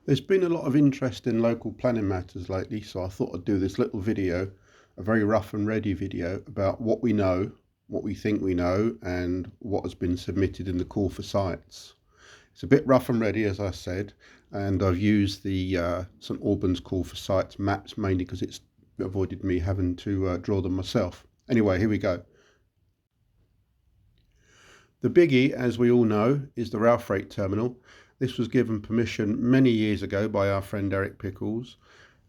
There's been a lot of interest in local planning matters lately, so I thought I'd do this little video, a very rough and ready video about what we know, what we think we know, and what has been submitted in the call for sites. It's a bit rough and ready, as I said, and I've used the St Albans call for sites maps mainly because it's avoided me having to draw them myself. Anyway, here we go. The biggie, as we all know, is the rail freight terminal. This was given permission many years ago by our friend Eric Pickles.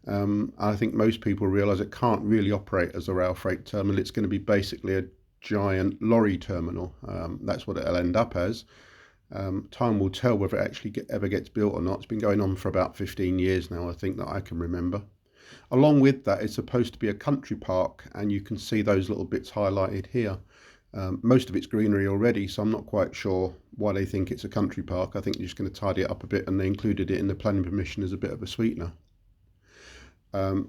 I think most people realise it can't really operate as a rail freight terminal. It's going to be basically a giant lorry terminal. That's what it'll end up as. Time will tell whether it actually ever gets built or not. It's been going on for about 15 years now, I think, that I can remember. Along with that, it's supposed to be a country park, and you can see those little bits highlighted here. Most of it's greenery already, so I'm not quite sure why they think it's a country park. I think they're just going to tidy it up a bit, and they included it in the planning permission as a bit of a sweetener.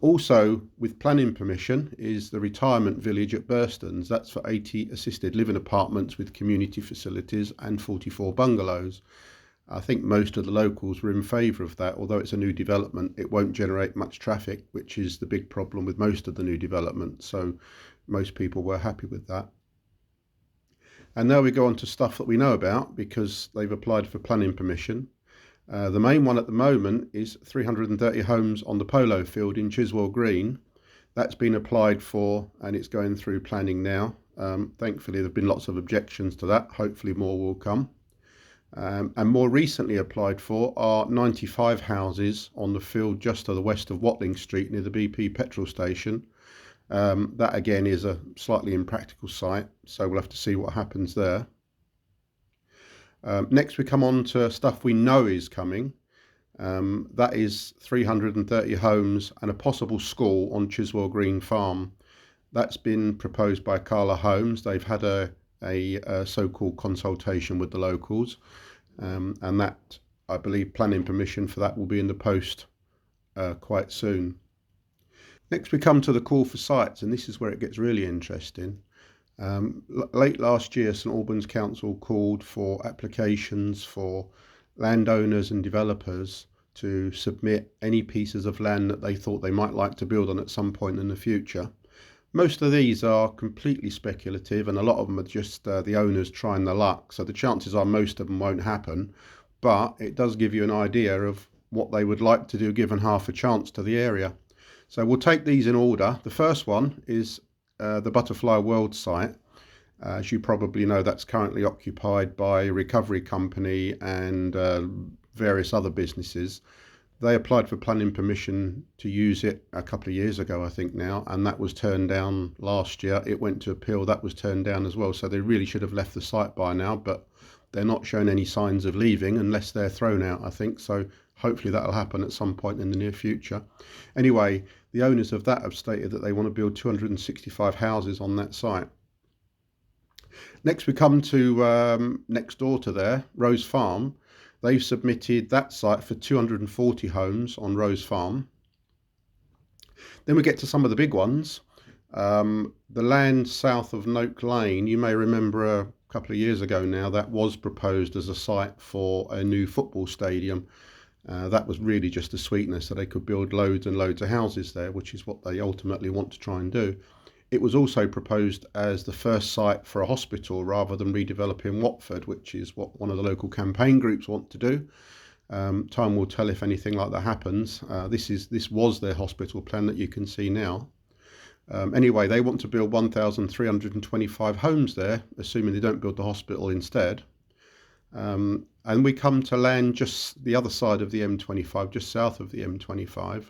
Also, with planning permission, is the retirement village at Burstons. That's for 80 assisted living apartments with community facilities and 44 bungalows. I think most of the locals were in favour of that. Although it's a new development, it won't generate much traffic, which is the big problem with most of the new developments. So most people were happy with that. And now we go on to stuff that we know about because they've applied for planning permission. The main one at the moment is 330 homes on the polo field in Chiswell Green. That's been applied for and it's going through planning now. Thankfully, there have been lots of objections to that. Hopefully more will come. And more recently applied for are 95 houses on the field just to the west of Watling Street near the BP petrol station. That again is a slightly impractical site, so we'll have to see what happens there. Next we come on to stuff we know is coming. That is 330 homes and a possible school on Chiswell Green Farm. That's been proposed by Carla Holmes. They've had a so-called consultation with the locals, and that, I believe, planning permission for that will be in the post quite soon. Next we come to the call for sites, and this is where it gets really interesting. Late last year, St Albans Council called for applications for landowners and developers to submit any pieces of land that they thought they might like to build on at some point in the future. Most of these are completely speculative, and a lot of them are just the owners trying their luck, so the chances are most of them won't happen, but it does give you an idea of what they would like to do given half a chance to the area. So we'll take these in order. The first one is the Butterfly World site. As you probably know, that's currently occupied by a recovery company and various other businesses. They applied for planning permission to use it a couple of years ago, I think now, and that was turned down last year. It went to appeal, that was turned down as well. So they really should have left the site by now, but they're not showing any signs of leaving unless they're thrown out, I think. So hopefully that'll happen at some point in the near future. Anyway, the owners of that have stated that they want to build 265 houses on that site. Next we come to next door to there, Rose Farm. They've submitted that site for 240 homes on Rose Farm. Then we get to some of the big ones. The land south of Noak Lane, you may remember a couple of years ago now, that was proposed as a site for a new football stadium. That was really just a sweetener so they could build loads and loads of houses there, which is what they ultimately want to try and do. It was also proposed as the first site for a hospital rather than redeveloping Watford, which is what one of the local campaign groups want to do. Time will tell if anything like that happens. This was their hospital plan that you can see now. Anyway, they want to build 1,325 homes there, assuming they don't build the hospital instead. And we come to land just the other side of the M25, just south of the M25.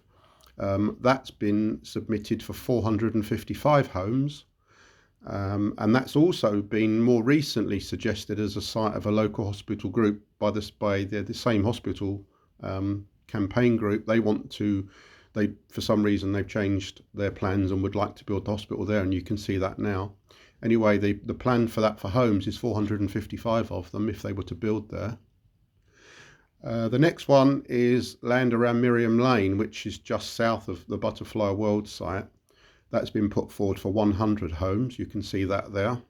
That's been submitted for 455 homes. And that's also been more recently suggested as a site of a local hospital group by the same hospital campaign group. For some reason, they've changed their plans and would like to build the hospital there, and you can see that now. Anyway, the plan for that for homes is 455 of them if they were to build there. The next one is land around Miriam Lane, which is just south of the Butterfly World site. That's been put forward for 100 homes. You can see that there.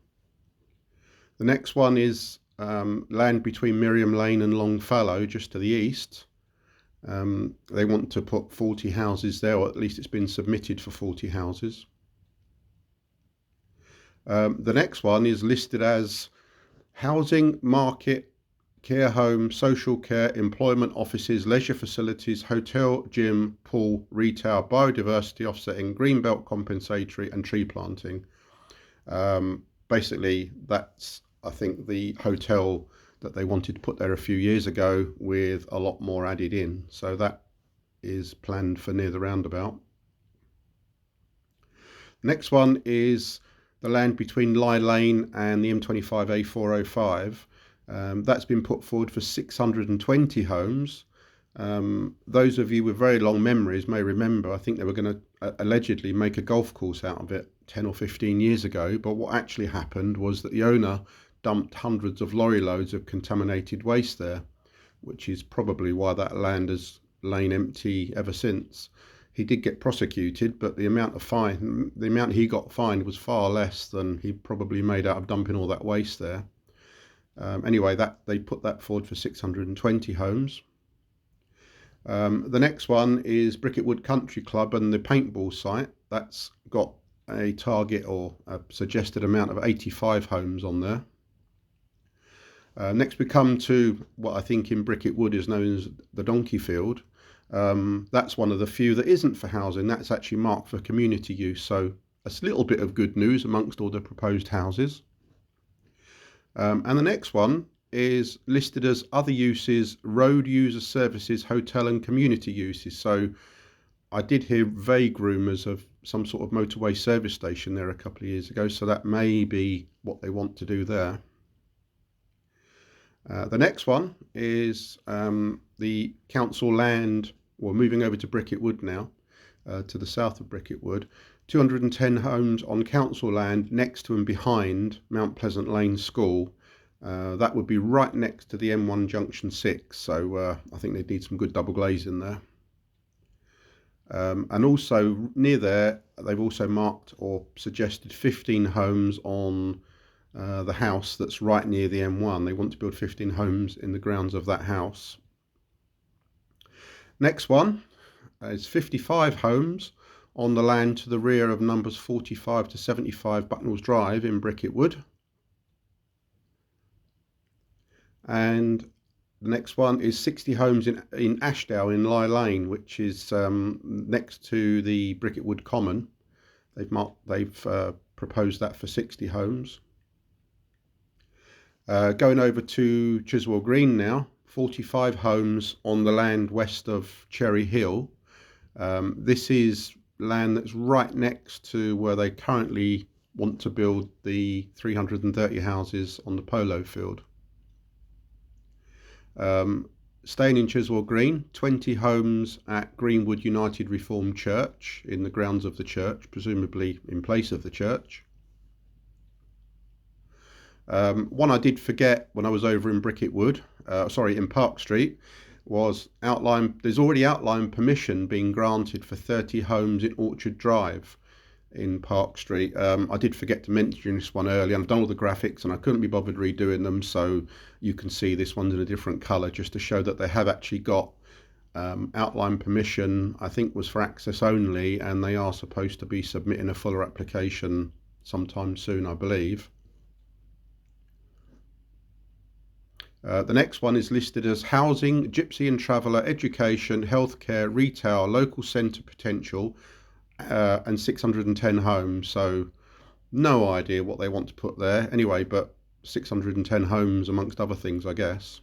The next one is land between Miriam Lane and Longfellow, just to the east. They want to put 40 houses there, or at least it's been submitted for 40 houses. The next one is listed as housing, market, care home, social care, employment offices, leisure facilities, hotel, gym, pool, retail, biodiversity offsetting, greenbelt compensatory, and tree planting. Basically, that's, I think, the hotel that they wanted to put there a few years ago with a lot more added in. So that is planned for near the roundabout. Next one is the land between Lye Lane and the M25A405. That's been put forward for 620 homes. Those of you with very long memories may remember, I think they were going to allegedly make a golf course out of it 10 or 15 years ago. But what actually happened was that the owner dumped hundreds of lorry loads of contaminated waste there, which is probably why that land has lain empty ever since. He did get prosecuted, but the amount he got fined was far less than he probably made out of dumping all that waste there. Anyway, they put that forward for 620 homes. The next one is Bricket Wood Country Club and the paintball site. That's got a target or a suggested amount of 85 homes on there. Next we come to what I think in Bricket Wood is known as the Donkey Field. That's one of the few that isn't for housing. That's actually marked for community use. So a little bit of good news amongst all the proposed houses. And the next one is listed as other uses, road user services, hotel and community uses. So I did hear vague rumours of some sort of motorway service station there a couple of years ago. So that may be what they want to do there. The next one is the council land, well, moving over to Bricket Wood now, to the south of Bricket Wood. 210 homes on council land next to and behind Mount Pleasant Lane School. That would be right next to the M1 Junction 6, so I think they'd need some good double glazing there. And also near there, they've also marked or suggested 15 homes on the house that's right near the M1. They want to build 15 homes in the grounds of that house. Next one is 55 homes on the land to the rear of numbers 45 to 75 Bucknalls Drive in Bricket Wood. And the next one is 60 homes in Ashdale in Lye Lane, which is next to the Bricket Wood Common. They've proposed that for 60 homes. Going over to Chiswell Green now, 45 homes on the land west of Cherry Hill. This is land that's right next to where they currently want to build the 330 houses on the polo field. Staying in Chiswell Green, 20 homes at Greenwood United Reformed Church in the grounds of the church, presumably in place of the church. One I did forget when I was over in Bricket Wood, in Park Street, was there's already outline permission being granted for 30 homes in Orchard Drive in Park Street. I did forget to mention this one earlier. I've done all the graphics and I couldn't be bothered redoing them, so you can see this one's in a different colour just to show that they have actually got outline permission. I think was for access only, and they are supposed to be submitting a fuller application sometime soon, I believe. The next one is listed as housing, gypsy and traveller, education, healthcare, retail, local centre potential, and 610 homes. So no idea what they want to put there anyway, but 610 homes amongst other things, I guess.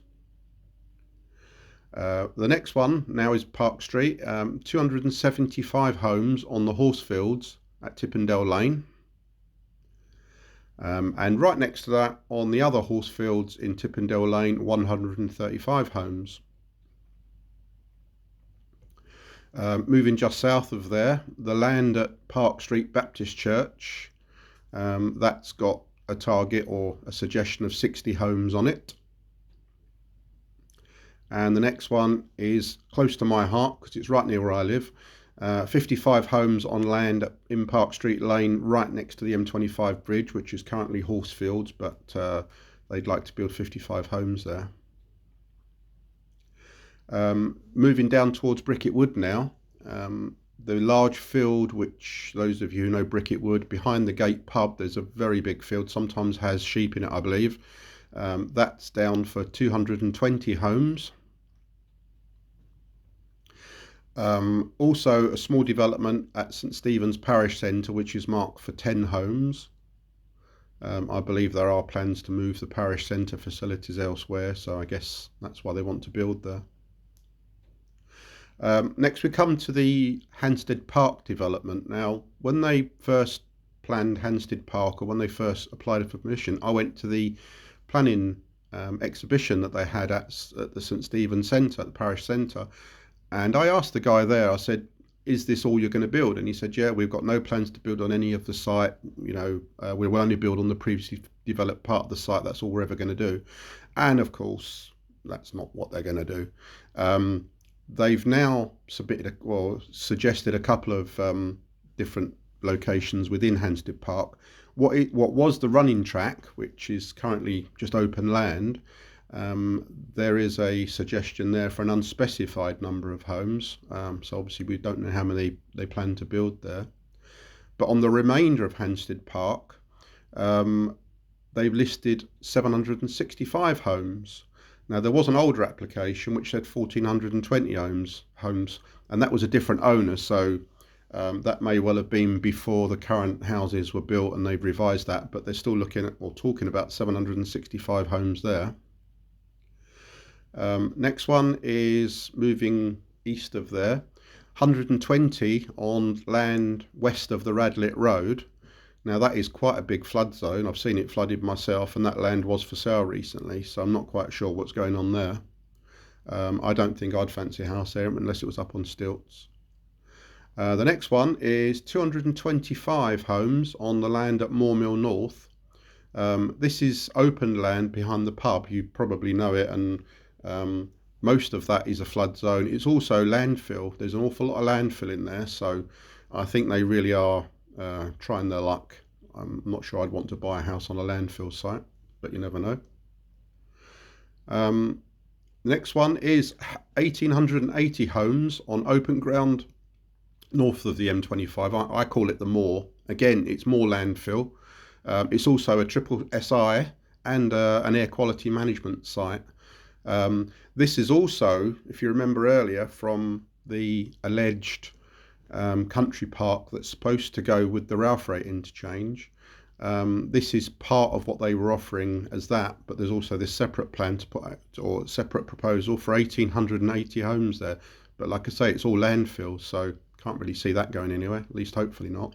The next one now is Park Street, 275 homes on the Horsefields at Tippendale Lane. And right next to that, on the other Horsefields in Tippendale Lane, 135 homes. Moving just south of there, the land at Park Street Baptist Church, that's got a target or a suggestion of 60 homes on it. And the next one is close to my heart because it's right near where I live. 55 homes on land in Park Street Lane, right next to the M25 bridge, which is currently Horsefields, but they'd like to build 55 homes there. Moving down towards Bricket Wood now. The large field, which those of you who know Bricket Wood, behind the Gate pub, there's a very big field, sometimes has sheep in it, I believe. That's down for 220 homes. Also a small development at St Stephen's Parish Centre, which is marked for 10 homes. I believe there are plans to move the parish centre facilities elsewhere, so I guess that's why they want to build there. Next we come to the Hansted Park development. Now, when they first planned Hansted Park, or when they first applied for permission, I went to the planning exhibition that they had at the St Stephen's Centre, at the parish centre, and I asked the guy there, I said, is this all you're going to build? And he said, yeah, we've got no plans to build on any of the site. We'll only build on the previously developed part of the site. That's all we're ever going to do. And of course, that's not what they're going to do. They've now suggested a couple of different locations within Hansted Park. What was the running track, which is currently just open land, there is a suggestion there for an unspecified number of homes. So obviously we don't know how many they plan to build there. But on the remainder of Hansted Park, they've listed 765 homes. Now, there was an older application which said 1,420 homes, and that was a different owner, so that may well have been before the current houses were built and they've revised that, but they're still looking at or talking about 765 homes there. Next one is moving east of there, 120 on land west of the Radlett Road. Now that is quite a big flood zone. I've seen it flooded myself, and that land was for sale recently, so I'm not quite sure what's going on there. I don't think I'd fancy a house there unless it was up on stilts. The next one is 225 homes on the land at Moormill North. This is open land behind the pub. You probably know it, and most of that is a flood zone. It's also landfill. There's an awful lot of landfill in there, so I think they really are trying their luck. I'm not sure I'd want to buy a house on a landfill site, but you never know. Next one is 1,880 homes on open ground north of the M25. I call it the Moor. Again, it's more landfill. It's also a triple SI and an air quality management site. This is also, if you remember earlier, from the alleged country park that's supposed to go with the Ralph Rate interchange. This is part of what they were offering as that, but there's also this separate plan to put out, or separate proposal for 1,880 homes there. But like I say, it's all landfill, so can't really see that going anywhere, at least hopefully not.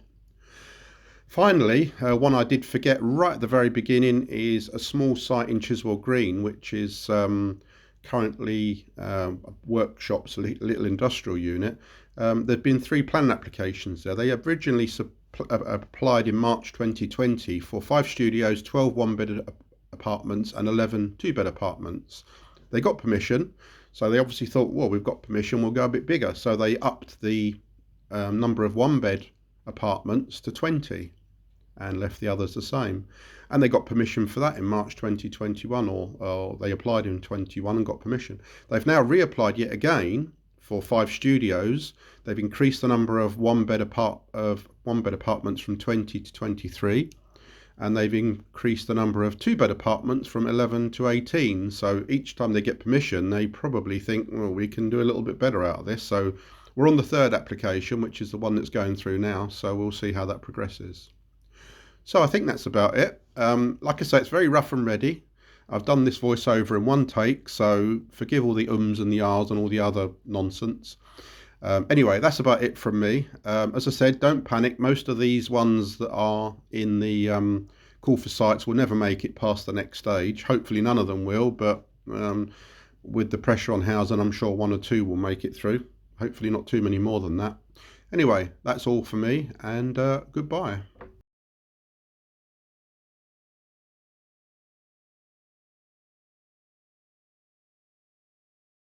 Finally, one I did forget right at the very beginning is a small site in Chiswell Green, which is currently workshops, a little industrial unit. There have been 3 planning applications there. They originally applied in March 2020 for 5 studios, 12 one-bed apartments and 11 two-bed apartments. They got permission, so they obviously thought, well, we've got permission, we'll go a bit bigger. So they upped the number of one-bed apartments to 20 and left the others the same. And they got permission for that in March 2021, or they applied in 21 and got permission. They've now reapplied yet again for 5 studios. They've increased the number of one-bed apartments from 20 to 23, and they've increased the number of two-bed apartments from 11 to 18. So each time they get permission, they probably think, well, we can do a little bit better out of this. So we're on the 3rd application, which is the one that's going through now. So we'll see how that progresses. So I think that's about it. Like I say, it's very rough and ready. I've done this voiceover in one take, so forgive all the ums and the ahs and all the other nonsense. Anyway, that's about it from me. As I said, don't panic. Most of these ones that are in the call for sites will never make it past the next stage. Hopefully none of them will, but with the pressure on housing, I'm sure 1 or 2 will make it through. Hopefully not too many more than that. Anyway, that's all for me, and goodbye.